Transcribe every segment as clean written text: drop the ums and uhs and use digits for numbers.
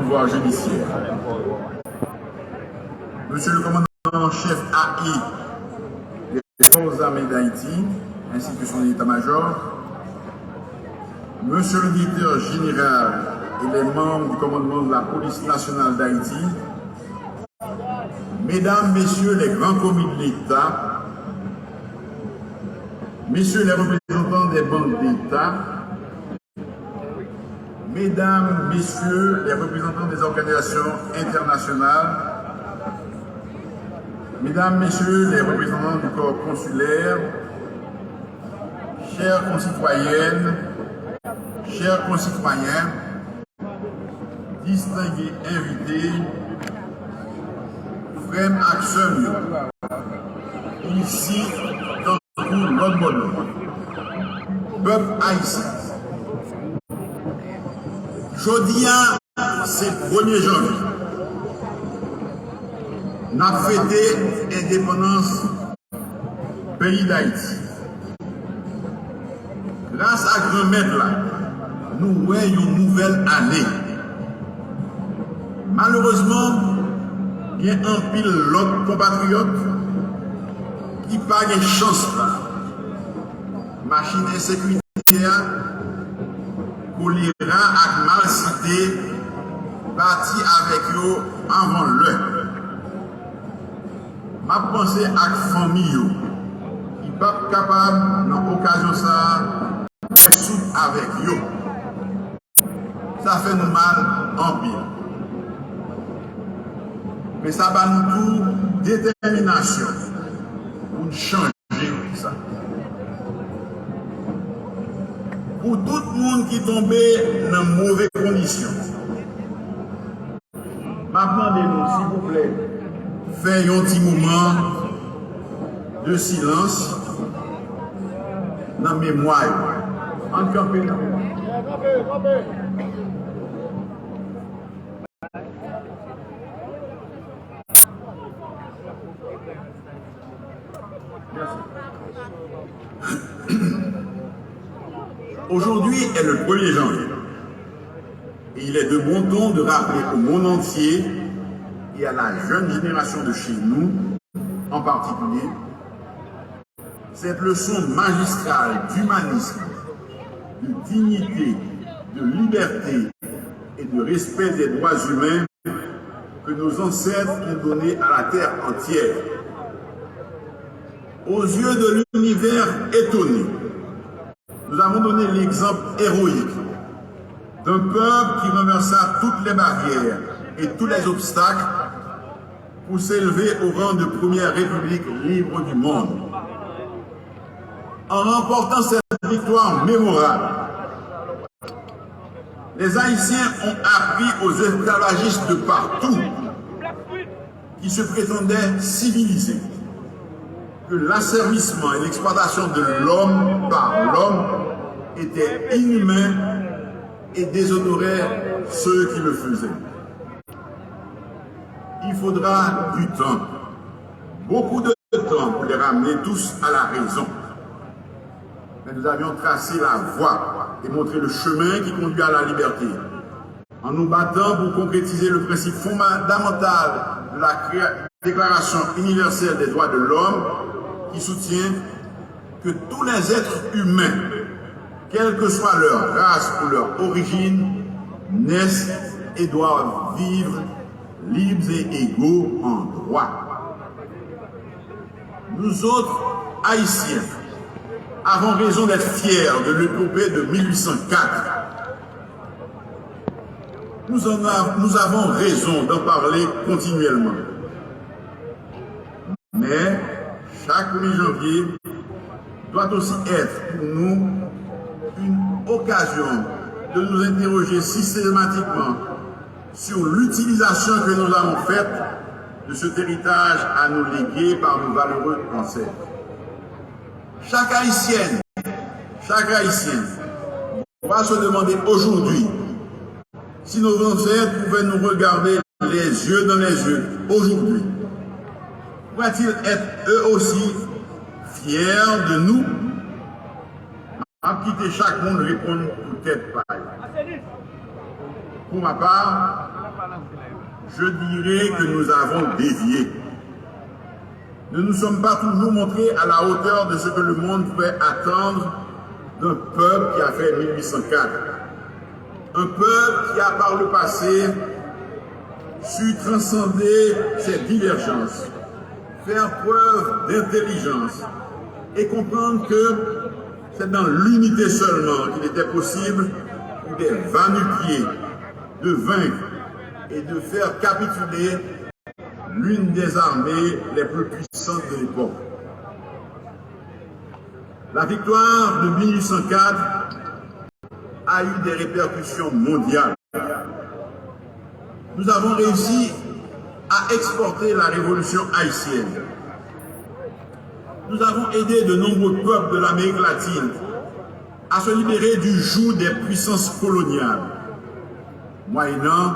pouvoir judiciaire. Monsieur le commandant-chef AI des Forces armées d'Haïti, ainsi que son état-major, Monsieur le directeur général et les membres du commandement de la police nationale d'Haïti, Mesdames, Messieurs les grands commis de l'État, Messieurs les représentants des banques d'État, Mesdames, Messieurs les représentants des organisations internationales, Mesdames, Messieurs les représentants du corps consulaire, chères concitoyennes, chers concitoyens, distingués invités, frères actions, ici dans l'autre monde, peuple haïtien. Jeudi, c'est 1er janvier. Nous avons fêté l'indépendance du pays d'Haïti. Grâce à grand maître là, nous voyons une nouvelle année. Malheureusement, il y a un pile l'autre compatriote qui n'a pas de chance. Machine insécurité, choléra et malcité, parti avec eux avant l'heure. Ma pensée à la famille qui n'est pas capable, dans l'occasion ça, de soupe avec eux. Ça fait nous mal en pile. Mais ça va nous tout détermination pour changer ça. Pour tout le monde qui est tombé dans de mauvaises conditions, demandez-nous, s'il vous plaît, faire un petit moment de silence dans la mémoire. En campé, dans la mémoire. Aujourd'hui est le 1er janvier et il est de bon ton de rappeler au monde entier et à la jeune génération de chez nous en particulier cette leçon magistrale d'humanisme, de dignité, de liberté et de respect des droits humains que nos ancêtres ont donné à la terre entière. Aux yeux de l'univers étonné, nous avons donné l'exemple héroïque d'un peuple qui renversa toutes les barrières et tous les obstacles pour s'élever au rang de première république libre du monde. En remportant cette victoire mémorable, les Haïtiens ont appris aux esclavagistes de partout qui se prétendaient civilisés que l'asservissement et l'exploitation de l'homme par l'homme étaient inhumains et déshonoraient ceux qui le faisaient. Il faudra du temps, beaucoup de temps pour les ramener tous à la raison. Mais nous avions tracé la voie et montré le chemin qui conduit à la liberté, en nous battant pour concrétiser le principe fondamental de la Déclaration universelle des droits de l'homme, qui soutient que tous les êtres humains, quelle que soit leur race ou leur origine, naissent et doivent vivre libres et égaux en droit. Nous autres, Haïtiens, avons raison d'être fiers de l'épopée de 1804. Nous avons raison d'en parler continuellement. Mais chaque 1er janvier doit aussi être pour nous une occasion de nous interroger systématiquement sur l'utilisation que nous avons faite de cet héritage à nous léguer par nos valeureux ancêtres. Chaque Haïtien va se demander aujourd'hui si nos ancêtres pouvaient nous regarder les yeux dans les yeux aujourd'hui. Pourraient-ils être eux aussi fiers de nous? À quitter chaque monde répondre pour tête paille. Pour ma part, je dirais que nous avons dévié. Nous ne nous sommes pas toujours montrés à la hauteur de ce que le monde pouvait attendre d'un peuple qui a fait 1804. Un peuple qui a par le passé su transcender ses divergences, faire preuve d'intelligence et comprendre que c'est dans l'unité seulement qu'il était possible pour des va-nu-pieds de vaincre et de faire capituler l'une des armées les plus puissantes de l'époque. La victoire de 1804 a eu des répercussions mondiales. Nous avons réussi à exporter la révolution haïtienne. Nous avons aidé de nombreux peuples de l'Amérique latine à se libérer du joug des puissances coloniales, moyennant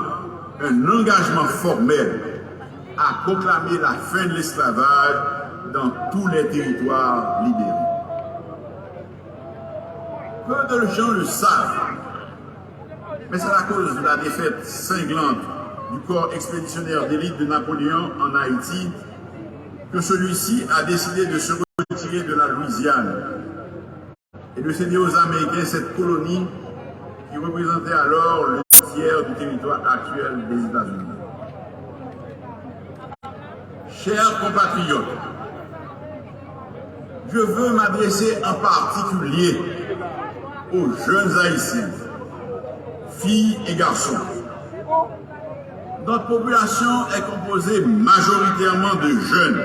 un engagement formel à proclamer la fin de l'esclavage dans tous les territoires libérés. Peu de gens le savent, mais c'est à cause de la défaite cinglante du corps expéditionnaire d'élite de Napoléon en Haïti que celui-ci a décidé de se retirer de la Louisiane et de céder aux Américains cette colonie qui représentait alors le tiers du territoire actuel des États-Unis. Chers compatriotes, je veux m'adresser en particulier aux jeunes Haïtiens, filles et garçons. Notre population est composée majoritairement de jeunes.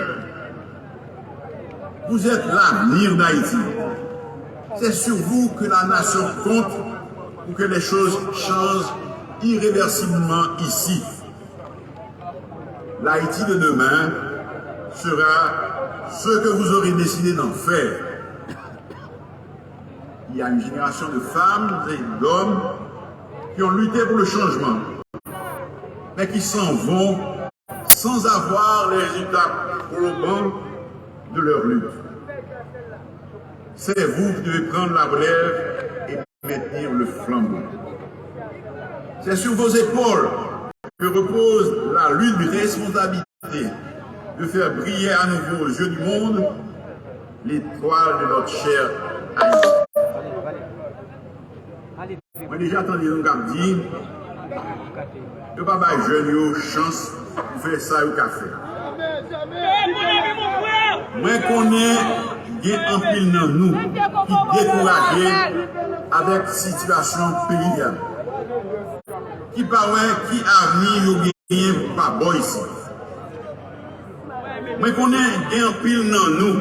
Vous êtes l'avenir d'Haïti. C'est sur vous que la nation compte pour que les choses changent irréversiblement ici. L'Haïti de demain sera ce que vous aurez décidé d'en faire. Il y a une génération de femmes et d'hommes qui ont lutté pour le changement, mais qui s'en vont sans avoir les résultats probants de leur lutte. C'est vous qui devez prendre la relève et maintenir le flambeau. C'est sur vos épaules que repose la lutte de responsabilité de faire briller à nouveau aux yeux du monde l'étoile de notre chère Haïti. Moi déjà entendu nous dire que papa jeune chance pour faire ça au café. Moi connais un pile dans nous qui découragé avec situation pays qui paraît qui avenir yo gagné pas bon ici. Moi connais un pile dans nous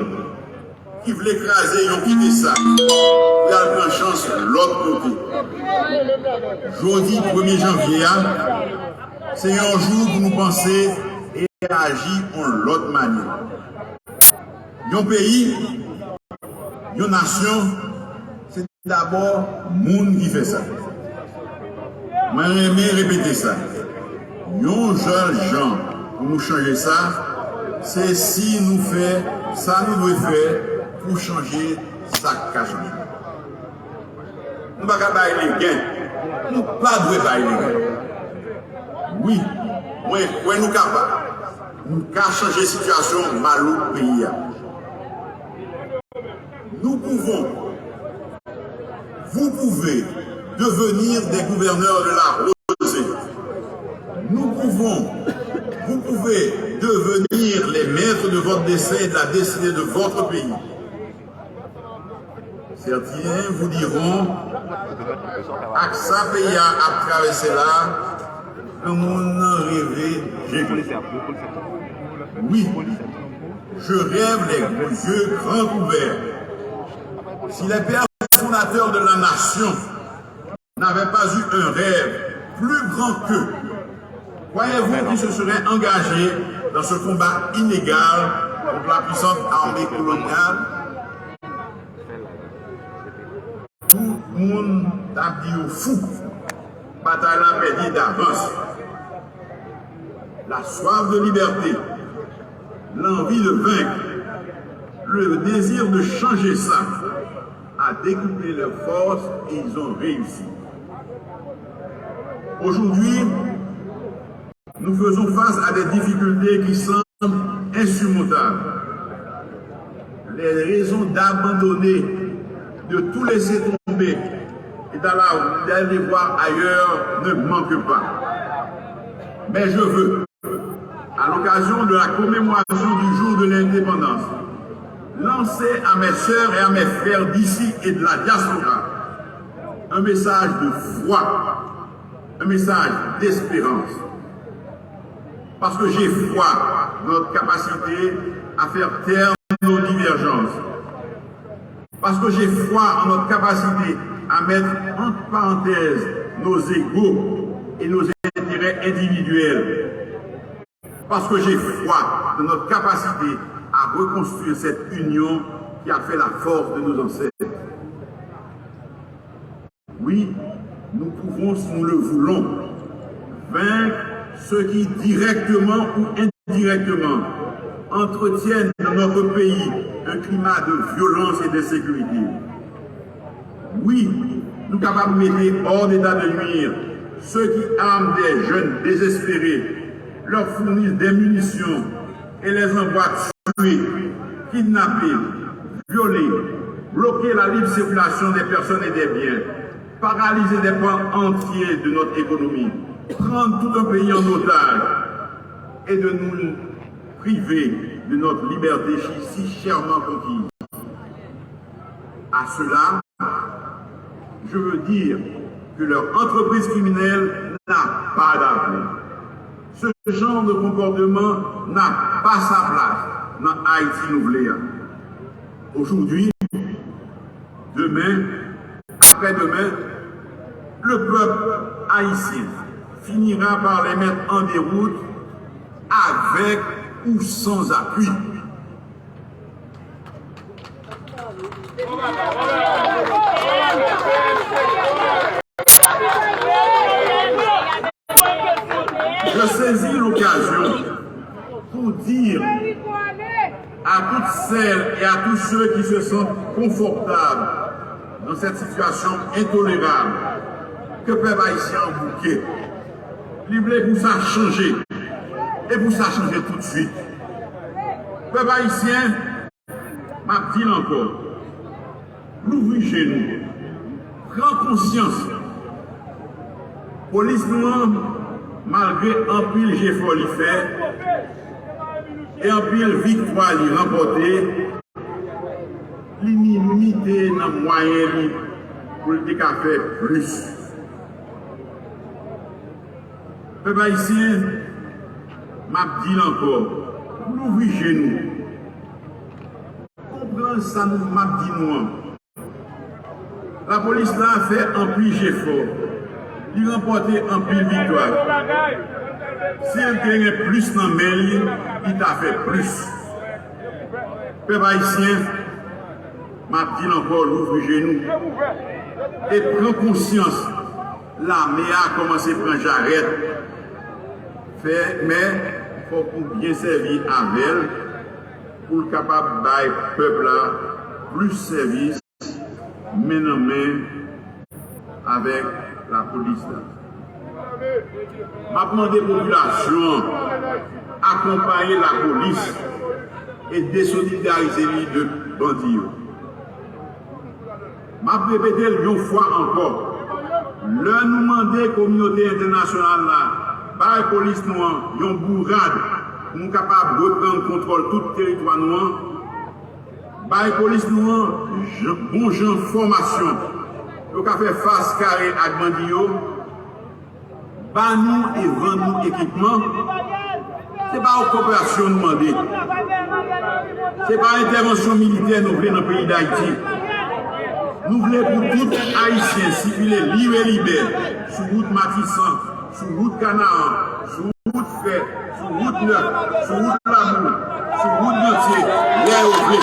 qui veut écraser yon quitter ça. Il a pris chance de l'autre côté. Jeudi 1er janvier, c'est un jour où nous pensons et agir en l'autre manière. Yon pays, yon nation, c'est d'abord moun qui fait ça. Moi, j'aime répéter ça. Yon seul gens pour nous changer ça, c'est si nous faisons ça, nous devons faire pour changer ça qu'a changé. Nous ne pouvons pas bailler les gains. Nous ne pouvons pas bailler les gains. Oui, moi, nous sommes capables. Nous pouvons changer la situation mal au pays. Nous pouvons, vous pouvez devenir des gouverneurs de la rosée. Nous pouvons, vous pouvez devenir les maîtres de votre destin et de la destinée de votre pays. Certains vous diront, à ça pays à traverser là, le monde rêvé, j'ai oui, je rêve les yeux grands ouverts. Si les pères fondateurs de la nation n'avaient pas eu un rêve plus grand qu'eux, croyez-vous qu'ils se seraient engagés dans ce combat inégal contre la puissante armée coloniale? Tout le monde a dit au fou, bataille la perdue d'avance. La soif de liberté, l'envie de vaincre, le désir de changer ça, a décuplé leurs forces et ils ont réussi. Aujourd'hui, nous faisons face à des difficultés qui semblent insurmontables. Les raisons d'abandonner, de tout laisser tomber et d'aller voir ailleurs ne manquent pas. Mais je veux, à l'occasion de la commémoration du jour de l'indépendance, lancer à mes sœurs et à mes frères d'ici et de la diaspora un message de foi, un message d'espérance. Parce que j'ai foi dans notre capacité à faire taire nos divergences. Parce que j'ai foi en notre capacité à mettre entre parenthèses nos égos et nos intérêts individuels. Parce que j'ai foi dans notre capacité à reconstruire cette union qui a fait la force de nos ancêtres. Oui, nous pouvons, si nous le voulons, vaincre ceux qui, directement ou indirectement, entretiennent dans notre pays un climat de violence et d'insécurité. Oui, nous sommes capables de mettre hors d'état de nuire ceux qui arment des jeunes désespérés, leur fournissent des munitions et les envoient tuer, kidnapper, violer, bloquer la libre circulation des personnes et des biens, paralyser des pans entiers de notre économie, prendre tout un pays en otage et de nous priver de notre liberté si chèrement conquise. À cela, je veux dire que leur entreprise criminelle n'a pas d'avenir. Ce genre de comportement n'a pas sa place dans Haïti Nouvelea. Aujourd'hui, demain, après-demain, le peuple haïtien finira par les mettre en déroute avec ou sans appui. Je saisis l'occasion pour dire à toutes celles et à tous ceux qui se sentent confortables dans cette situation intolérable que peuple haïtien en bouquet. Libre pour ça changer et pour ça changer tout de suite. Peuple haïtien, m'a dit encore, l'ouvrir chez nous, prends conscience. Police noire, malgré un pile j'effort l'y fait et un pile victoire l'y remporté, l'immunité dans le moyen pour le faire plus. Peuple haïtien, m'a dit encore, l'ouvrir chez nous. Comprends ça, m'a dit nous. La police là a fait un pile effort. Il a remporté un pile victoire. S'il gagne plus dans le mail, il t'a fait plus. Peuple haïtien, m'a dit encore, l'ouvrir chez nous. Et prends conscience, l'armée a commencé à prendre j'arrête. Mais il faut qu'on bien servir avec elle pour le capable de bailler peuple là plus service, main en main avec la police là. M'a demandé aux populations accompagner la police et désolidariser les de bandits. M'a répété une fois encore, le nous demander communauté internationale là. Par la police noire, ils ont bourrade, nous sommes capables de reprendre contrôle de tout le territoire noir. Par la police noire, bon gens formation, nous avons fait face carré à Bandio. Par nous et vend nous équipement. Ce n'est pas une coopération demandée. Ce n'est pas une intervention militaire nous voulons dans le pays d'Haïti. Nous voulons pour tout Haïtien circuler libre et libère sur route Matissan, sur route Canaan, sur route Frais, sur route Neuf, sur route Lamour, sur route Gantier, l'air au blé.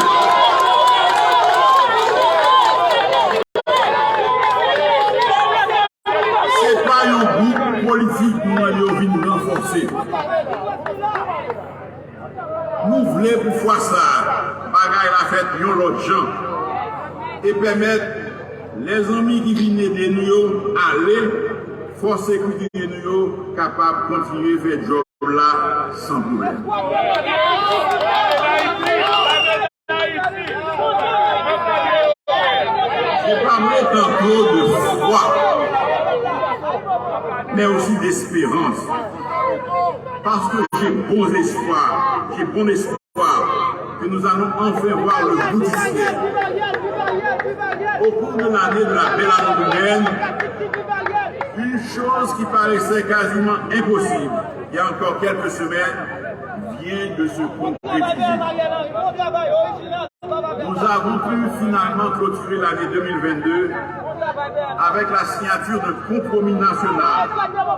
Ce n'est pas un groupe politique pour nous renforcer. Nous voulons pour faire ça, bagaille la fête, nous l'autre gens, et permettre les amis qui viennent de nous aller, force sécurité de nous, capables de continuer à faire job. là sans problème. J'ai parlé tantôt de foi, mais aussi d'espérance. Parce que j'ai bon espoir que nous allons enfin voir le bout du ciel. Au cours de l'année de la belle année humaine, une chose qui paraissait quasiment impossible, il y a encore quelques semaines, vient de se concrétiser. Nous avons pu finalement clôturer l'année 2022 avec la signature d'un compromis national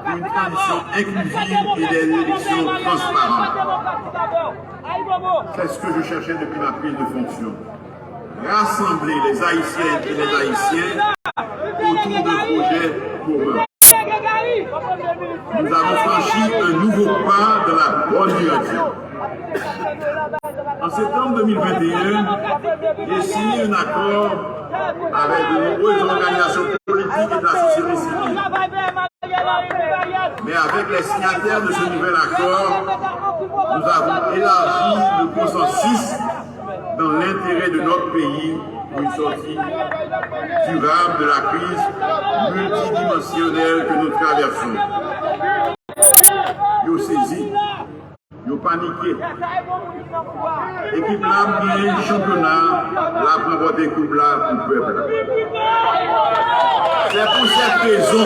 pour une transition inclusive et des élections transparentes. C'est ce que je cherchais depuis ma prise de fonction. Rassembler les Haïtiennes et les Haïtiens autour d'un projet commun. Nous avons franchi un nouveau pas dans la bonne direction. En septembre 2021, j'ai signé un accord avec de nombreuses organisations politiques et de la société civile. Mais avec les signataires de ce nouvel accord, nous avons élargi le consensus dans l'intérêt de notre pays pour une sortie durable de la crise multidimensionnelle que nous traversons. Ils ont saisi, ils ont paniqué. Équipe là, bien championnat, là pour voter coupe là pour le peuple. C'est pour cette raison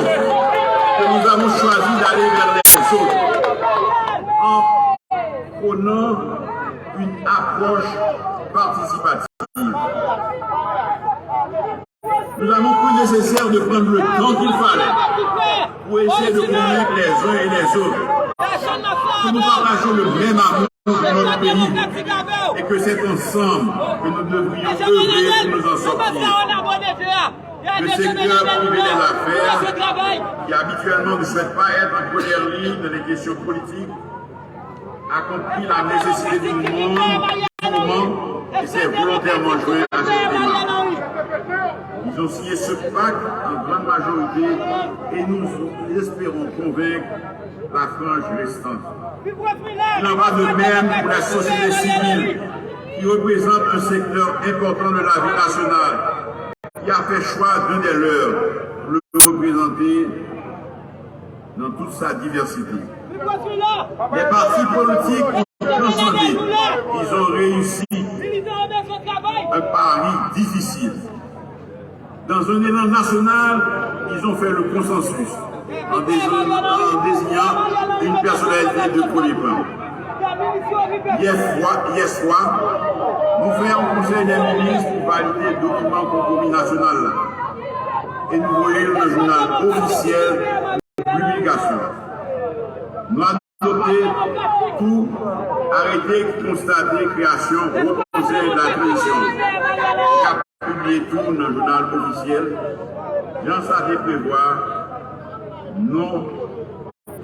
que nous avons choisi d'aller vers les autres en prenant une approche participative. Nous avons cru nécessaire de prendre le temps qu'il fallait pour essayer de convaincre les uns et les autres que nous partageons le même amour pour notre pays et que c'est ensemble que nous devrions œuvrer pour nous en sortir. Le secteur privé des affaires, qui habituellement ne souhaite pas être en première ligne dans les questions politiques, a compris la nécessité du moment et s'est volontairement joint à cette démarche. Ils ont signé ce pacte en grande majorité et nous espérons convaincre la frange restante. Il en va de même pour la société civile qui représente un secteur important de la vie nationale, qui a fait choix d'un des leurs pour le représenter dans toute sa diversité. Les partis politiques ont transcendé, ils ont réussi un pari difficile. Dans un élan national, ils ont fait le consensus en désignant une personnalité de premier plan. Hier soir, nous faisons un conseil des ministres pour valider le document compromis national et nous voyons le journal officiel de publication. Nous avons adopté tout, arrêté, constaté, création, au conseil de la transition. Publier tout dans le journal officiel, j'en savais prévoir non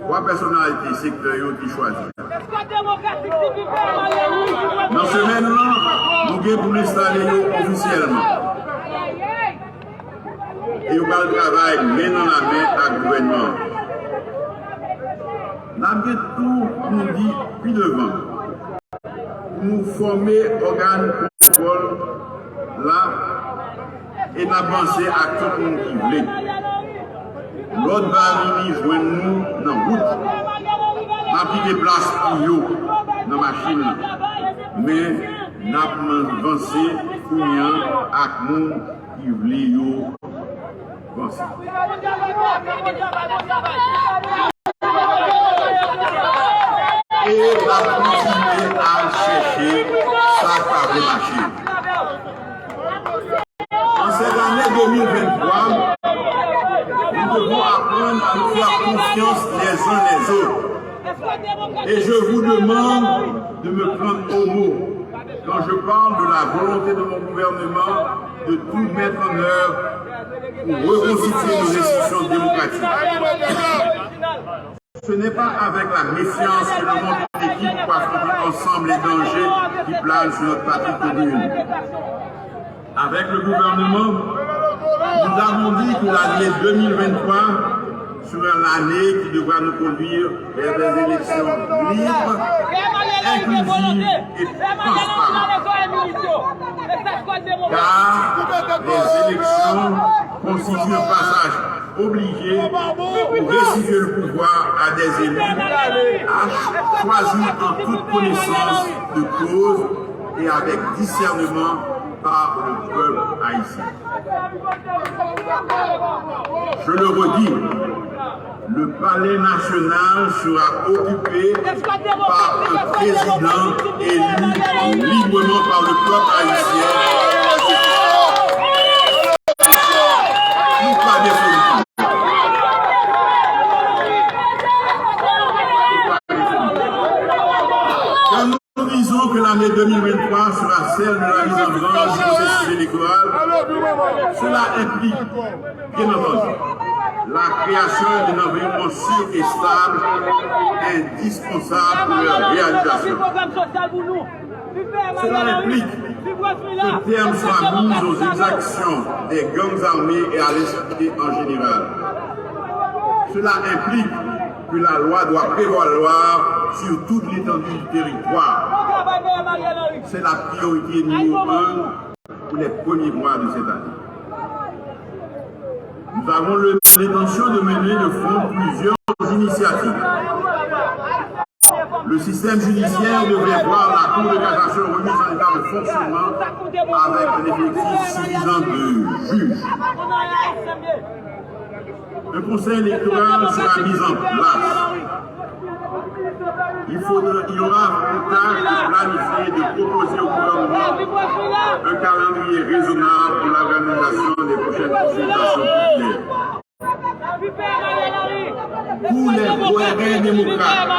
trois personnalités sectorielles qui choisissent. Dans ce semaine-là, nous avons pour l'installer officiellement. Et nous allons travailler main dans la main avec le gouvernement. Nous avons tout nous dit puis devant. Nous former organe contrôle là et d'avancer à tout le monde qui voulait. L'autre va venir joindre nous dans la route. N'a pris des places pour eux dans la machine. Mais n'a pas avancé pour nous avec nous qui voulait avancer. Et la continuer à chercher ça par les machines. En cette année 2023, nous devons apprendre à nous faire confiance les uns les autres. Et je vous demande de me prendre au mot quand je parle de la volonté de mon gouvernement de tout mettre en œuvre pour reconstituer nos institutions démocratiques. Ce n'est pas avec la méfiance que le monde d'équipe pour affronter ensemble les dangers qui planent sur notre patrie commune. Avec le gouvernement, nous avons dit que l'année 2023 sera l'année qui devra nous conduire vers des élections libres, inclusives et transparentes. Car les élections constituent un passage obligé pour restituer le pouvoir à des élus choisis en toute connaissance de cause et avec discernement par le peuple haïtien. Je le redis, le palais national sera occupé par un président élu librement par le peuple haïtien. Nous pas des politiques. Quand nous disons que l'année 2023 sera celle de la mise en branle du processus électoral, cela implique, bien entendu, la création d'un environnement sûr et stable, indispensable pour leur réalisation. Cela implique que terme soit mis aux exactions des gangs armés et à l'insécurité en général. Cela implique que la loi doit prévaloir sur toute l'étendue du territoire. C'est la priorité numéro 1 pour les premiers mois de cette année. Nous avons l'intention de mener de front plusieurs initiatives. Le système judiciaire devrait voir la Cour de cassation remise en état de fonctionnement avec un effectif suffisant de juges. Un conseil électoral sera mis en place. Il y aura avantage de planifier et de proposer au gouvernement un calendrier raisonnable pour l'organisation des prochaines consultations populaires. Tous les cohérents démocrates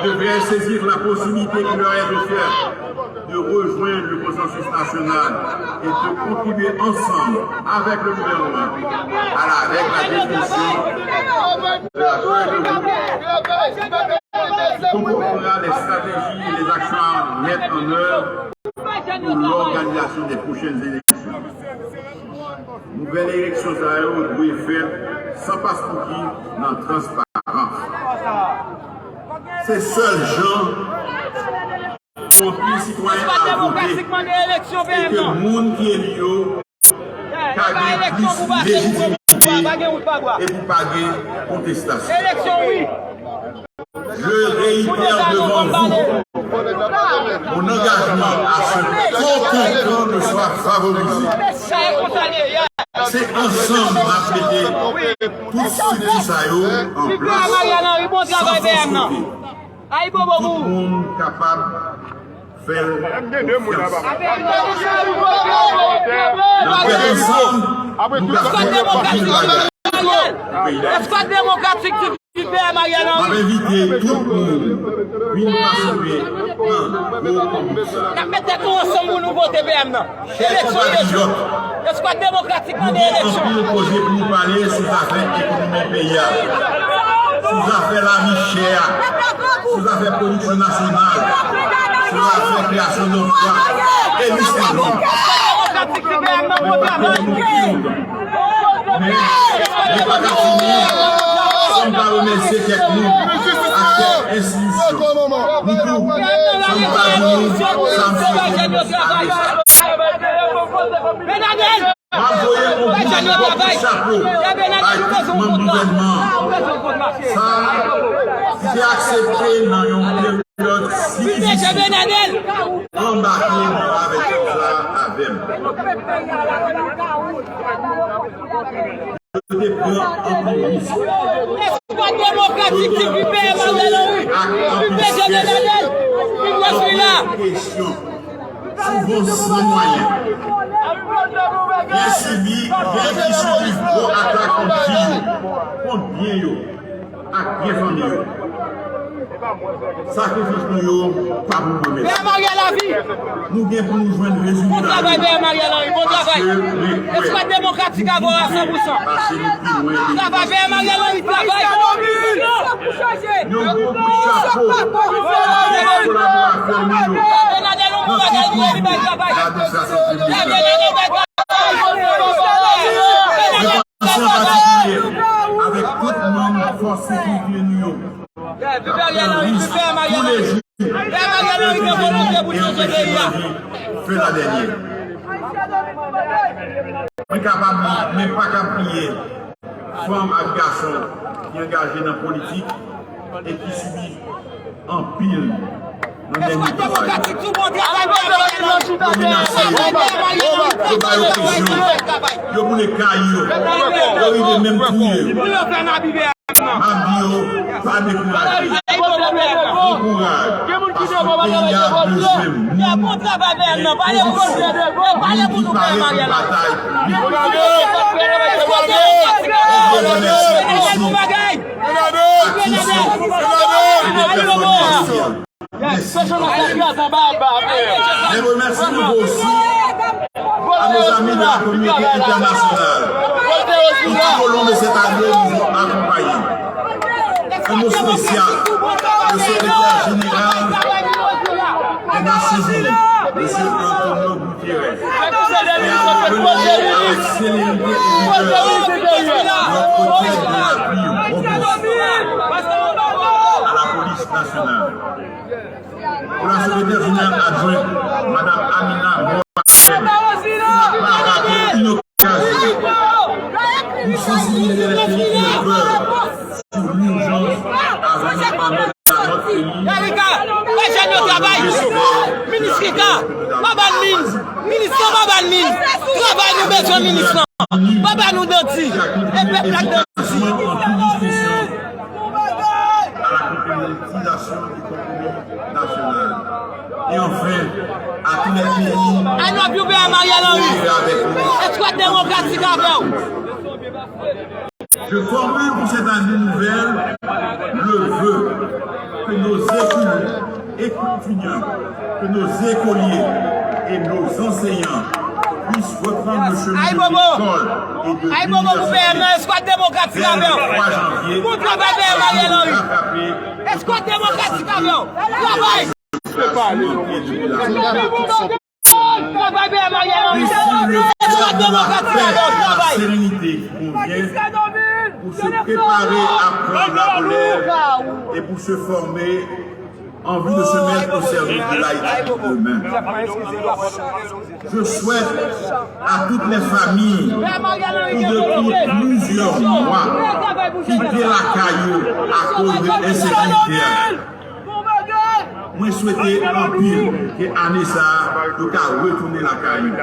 devraient saisir la possibilité qui leur est offerte de rejoindre le consensus national et de contribuer ensemble avec le gouvernement avec la définition de la feuille de route qui comportera les stratégies et les actions à mettre en œuvre pour l'organisation des prochaines élections. Nouvelle élection doit être faite sans passe-pouki dans la transparence. Ces seuls gens sont plus citoyens à voter et que le monde qui est lié a plus légitimité et pour paguer contestation. Je réitère devant vous mon engagement à ce qu'aucun camp ne soit favorisé. C'est ensemble d'appeler tout ce qui s'aille en place sans force. Tout le monde capable de faire confiance. L'escouade démocratique du père Mariana. On va inviter tout le monde. Puis nous participer. Mettez-nous ensemble pour nous voter PM. L'escouade démocratique dans l'élection. Nous avons posé pour nous parler sur les affaires économiques pays. Sur les affaires la vie chère. Sur les affaires production nationale. Sur les affaires création d'emplois. Et nous sommes mais il n'est pas qu'à finir sans pas remercier quelqu'un à cette institution. Nous tous, sommes pas venus sans envoyer au chapeau à tout mon gouvernement. Ça, c'est accepté dans une période si difficile. Embarquez avec ça avec. L'escouade démocratique du père Mariana. Souvent sans moyens. Bien suivi, bien qui subissent vos attaques contre bien yo, à bien famille. Sacrifice nous, pas pour nous. Père Mariana vie. Nous bien pour nous joindre résultat. Bon travail, Père Mariana, bon travail. L'escouade démocratique à voir à 100%. Travail, Père Mariana, il travaille. Nous avons chapeau. Avec tout le monde sécurité nous. Tous les jours. Fait la dernière. Mais capable, mais pas qu'à prier. Femme et garçon qui sont engagés dans la politique et qui subissent en pile. Est-ce que démocratique tout le monde yo pour les cailloux, yo même couillé. Mabio, pas découragé. Bon courage. Parce que il y a besoin. Il y a bon travail, non. Parlez pour nous. Parlez pour nous, Marielle. Je remercie aussi à nos amis de la communauté internationale qui tout au long de cette année nous ont accompagnés. Un mot spécial, le secrétaire général des Nations Unies, M. Antonio Guterres, qui a mené avec célérité et vigueur notre quête de l'appui à la police nationale. Pour la secrétaire générale adjointe, Mme Amina Mohamed, qui n'a pas raté une occasion pour sensibiliser les pays de peur sur l'urgence à venir en aide à notre pays. Ministre Babal Mine, travail nous besoin ministre. Babal nous denti. Et peuple à la concrétisation du compromis national. Et enfin, à tous les pays est-ce que démocratique avec je formule pour cette année nouvelle le vœu que nos étudiants, que nos écoliers et nos enseignants puissent reprendre le chemin de l'école et de l'université. est-ce que démocratique avec Le 3 janvier, est-ce que démocratique avec travail la sérénité qui convient pour se préparer à prendre la relève et pour se former en vue de se mettre au service de l'Haïti demain. Je souhaite à toutes les familles qui depuis plusieurs mois quitter la caillou à cause de l'insécurité. Moi, je souhaitais en pile que Anessa de retourner la caillou.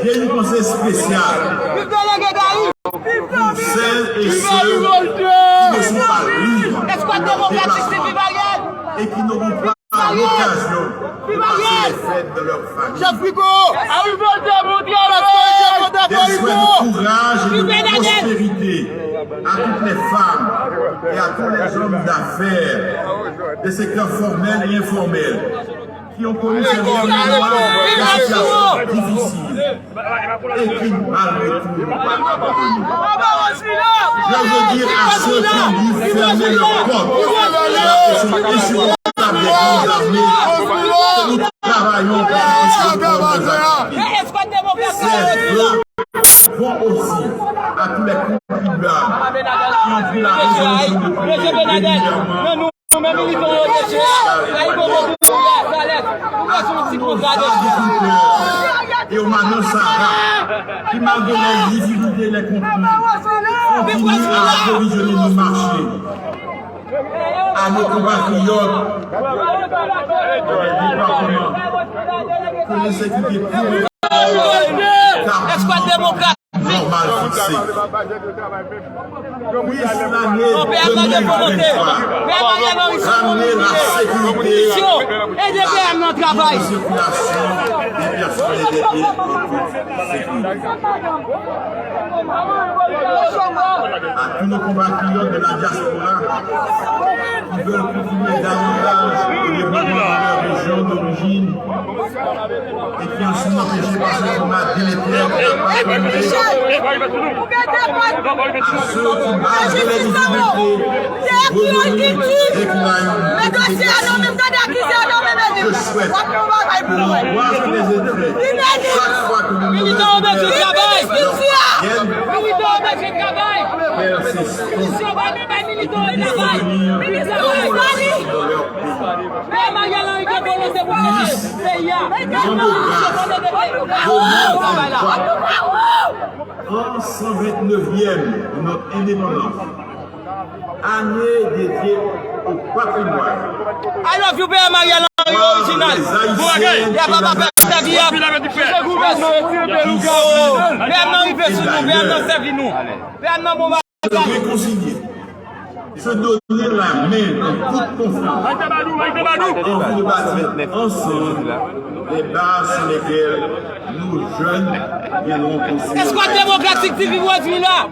J'ai une pensée spéciale pour celles et ceux qui ne sont pas libres et qui n'auront pas l'occasion de passer les fêtes de leur famille. Des souhaits de courage et de prospérité à toutes les femmes et à tous les hommes d'affaires des secteurs formels et informels qui ont connu ces derniers mois des situations difficiles et qui, malgré tout, n'ont pas abandonné. Je veux dire à ceux qui ont dû fermer leurs portes et sont insupportables des grandes armées que nous travaillons pour qu'ils puissent reprendre nos activités. Ces vœux vont aussi à tous les contribuables qui ont pris la résolution de prier régulièrement et au Manon Sarah, qui malgré les difficultés et les contraintes, continuent à approvisionner nos marchés, à nos compatriotes dans les départements que l'insécurité pourrait normal fixé. Oui, c'est l'année 2023. Ramener la sécurité et de faire notre travail. La circulation des personnes et des biens en toute sécurité. À tous nos compatriotes de la diaspora qui veulent continuer davantage le développement de leur région d'origine et qui en sont empêchés par ce climat délétère qui n'a pas connu. À ceux qui basent les difficultés, revenus et qui je souhaite que l'angoisse les aiderait chaque fois que nous nous retrouvons persistants en 129e de notre indépendance, année dédiée au patrimoine. I love you, Père Marielle original. Il y a papa Père Servia. Père non, il fait sur nous. Père non, servi nous. Père non, mon Se réconcilier, se donner la main en toute confiance, et de bâtir ensemble les bases sur lesquelles nous jeunes viendrons construire. Escouade démocratique TV aujourd'hui là.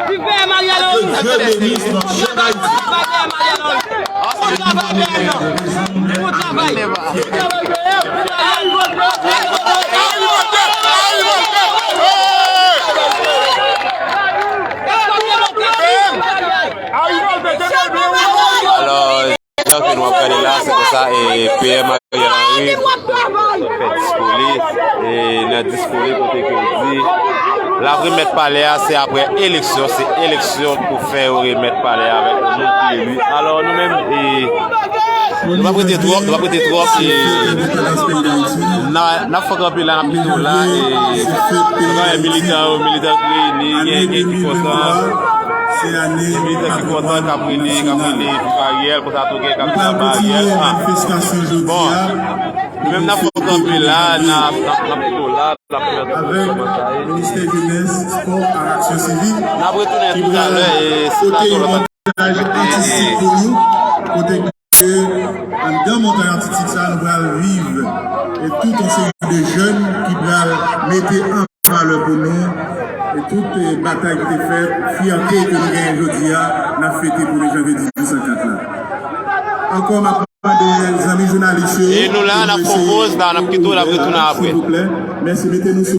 Tu fais Marielle Que Dieu bénisse notre cher Haïti. Alors, que nous apprenons là, c'est pour ça, et PM Henry fait discours, et dans discours, côté que dit, la remettre palais, c'est après élection, c'est élection pour faire remettre palais avec le monde qui est élu. Alors, nous-mêmes, nous ne pouvons pas prêter trop, n'a pas grand-pile là, n'a plutôt là, et militaire qui est content. C'est année qui content Caprini, Ariel, pour ça tout Ariel. Bon, même n'a pas campé là, n'a plutôt là, avec le ministère jeunesse, sport, à action civique. N'a retourné tout à l'heure et côté montage artistique pour nous, côté que dans montage artistique ça nous va vivre et tout un série de jeunes qui doivent mettre en valeur pour nous. Et toute bataille qui était faite, fierté que nous gagnons aujourd'hui, n'a fêté pour le janvier 1804 là. Encore ma part des amis journalistes. Et nous là, on propose, on a plutôt la retourner après. S'il vous plaît, merci, mettez-nous sur